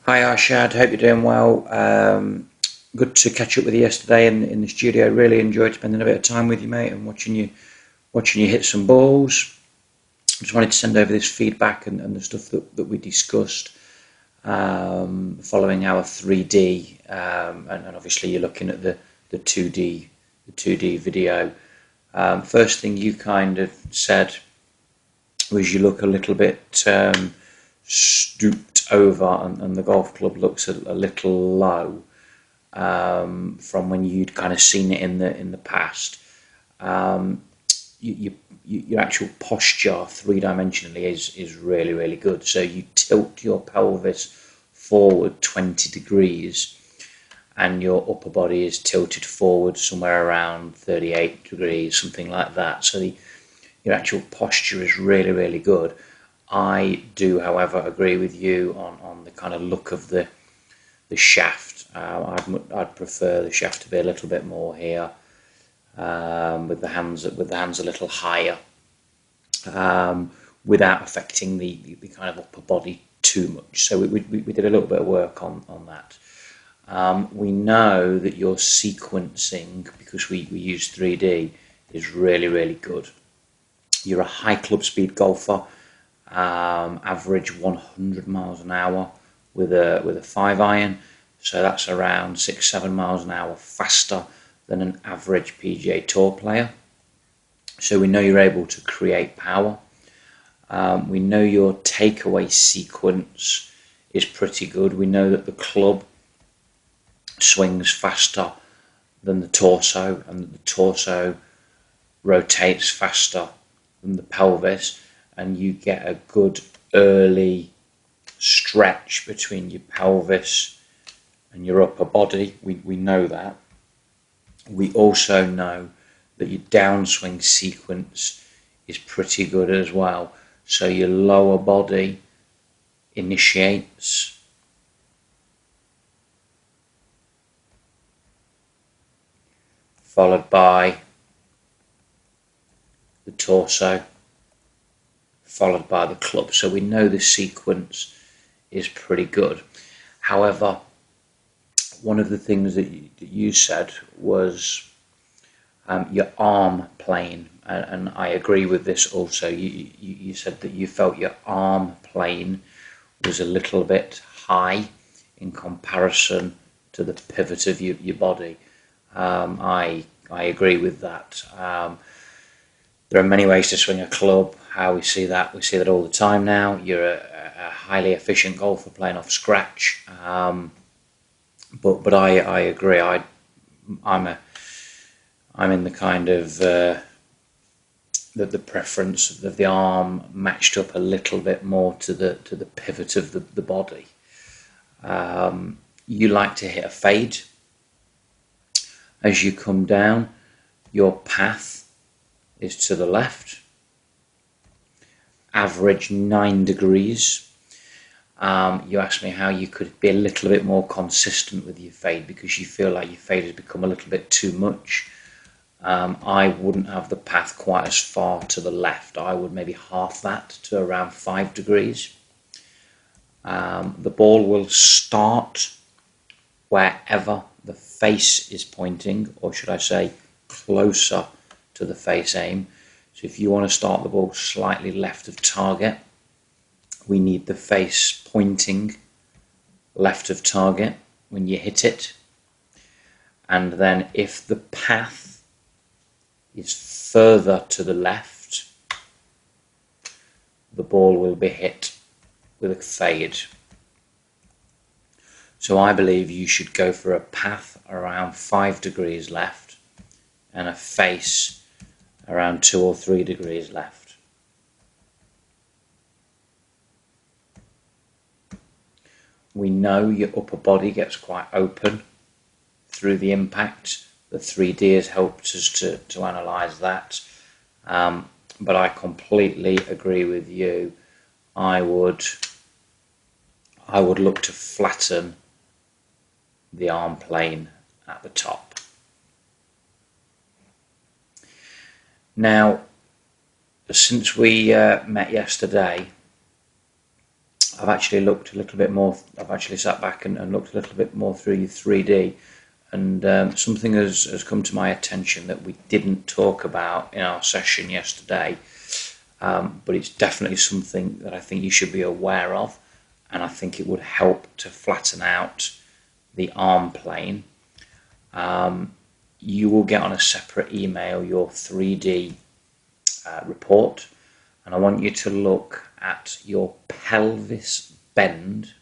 Hi Arshad, hope you're doing well. Good to catch up with you yesterday in the studio. Really enjoyed spending a bit of time with you, mate, and watching you hit some balls. Just wanted to send over this feedback and the stuff that we discussed following our 3D, and obviously you're looking at the 2D video. First thing you kind of said was you look a little bit stooped over, and the golf club looks a little low from when you'd kind of seen it in the past. Your actual posture three-dimensionally is really good. So you tilt your pelvis forward 20 degrees and your upper body is tilted forward somewhere around 38 degrees, something like that. So your actual posture is really good. I do, however, agree with you on the kind of look of the shaft. I'd prefer the shaft to be a little bit more here, with the hands a little higher, without affecting the kind of upper body too much. So we did a little bit of work on that. We know that your sequencing, because we use 3D, is really good. You're a high club speed golfer. Average 100 miles an hour with a 5-iron, so that's around 6-7 miles an hour faster than an average PGA Tour player. So we know you're able to create power. We know your takeaway sequence is pretty good. We know that the club swings faster than the torso, and that the torso rotates faster than the pelvis, and you get a good early stretch between your pelvis and your upper body. We know that. We also know that your downswing sequence is pretty good as well. So your lower body initiates, followed by the torso, followed by the club. So we know the sequence is pretty good. However, one of the things that you said was your arm plane, and I agree with this also. You said that you felt your arm plane was a little bit high in comparison to the pivot of your body. I agree with that. There are many ways to swing a club. How we see that all the time now. You're a highly efficient golfer playing off scratch, but I agree. I'm in the kind of the preference of the arm matched up a little bit more to the pivot of the body. You like to hit a fade as you come down. Your path is to the left, average 9 degrees. You asked me how you could be a little bit more consistent with your fade because you feel like your fade has become a little bit too much. I wouldn't have the path quite as far to the left. I would maybe half that to around 5 degrees. The ball will start wherever the face is pointing, or should I say closer to the face aim. So if you want to start the ball slightly left of target, we need the face pointing left of target when you hit it. And then if the path is further to the left, the ball will be hit with a fade. So I believe you should go for a path around 5 degrees left and a face around 2 or 3 degrees left. We know your upper body gets quite open through the impact. The 3D has helped us to analyse that. But I completely agree with you. I would look to flatten the arm plane at the top. Now, since we met yesterday, I've actually looked a little bit more. I've actually sat back and looked a little bit more through your 3D, and something has come to my attention that we didn't talk about in our session yesterday, but it's definitely something that I think you should be aware of, and I think it would help to flatten out the arm plane. You will get on a separate email your 3D report, and I want you to look at your pelvis bend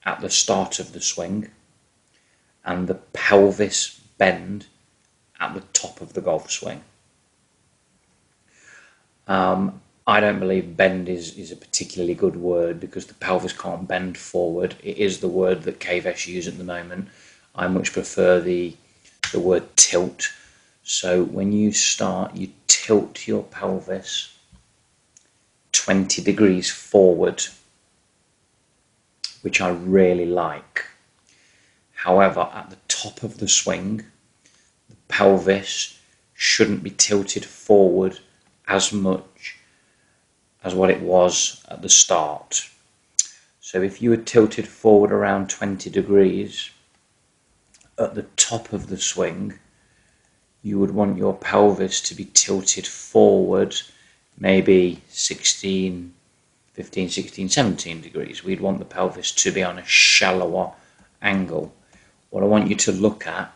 at the start of the swing and the pelvis bend at the top of the golf swing. I don't believe bend is a particularly good word because the pelvis can't bend forward. It is the word that KVS use at the moment. I much prefer the word tilt. So when you start, you tilt your pelvis 20 degrees forward, which I really like. However, at the top of the swing, the pelvis shouldn't be tilted forward as much as what it was at the start. So if you were tilted forward around 20 degrees at the top of the swing, you would want your pelvis to be tilted forward maybe 15, 16, 17 degrees. We'd want the pelvis to be on a shallower angle. What I want you to look at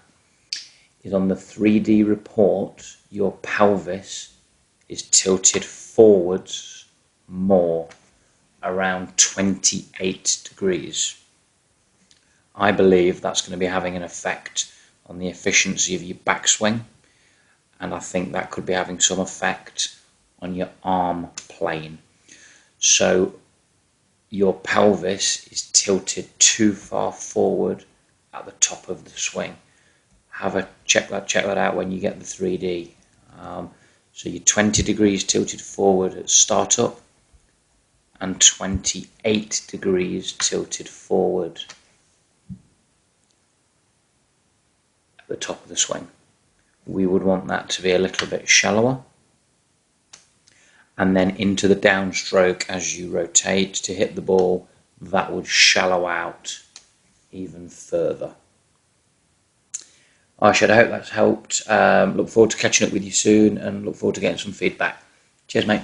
is on the 3D report, your pelvis is tilted forwards more, around 28 degrees. I believe that's going to be having an effect on the efficiency of your backswing, and I think that could be having some effect on your arm plane. So your pelvis is tilted too far forward at the top of the swing. Check that out when you get the 3D. So you're 20 degrees tilted forward at startup and 28 degrees tilted forward at the top of the swing. We would want that to be a little bit shallower. And then into the downstroke as you rotate to hit the ball, that would shallow out even further. I hope that's helped. Look forward to catching up with you soon and look forward to getting some feedback. Cheers, mate.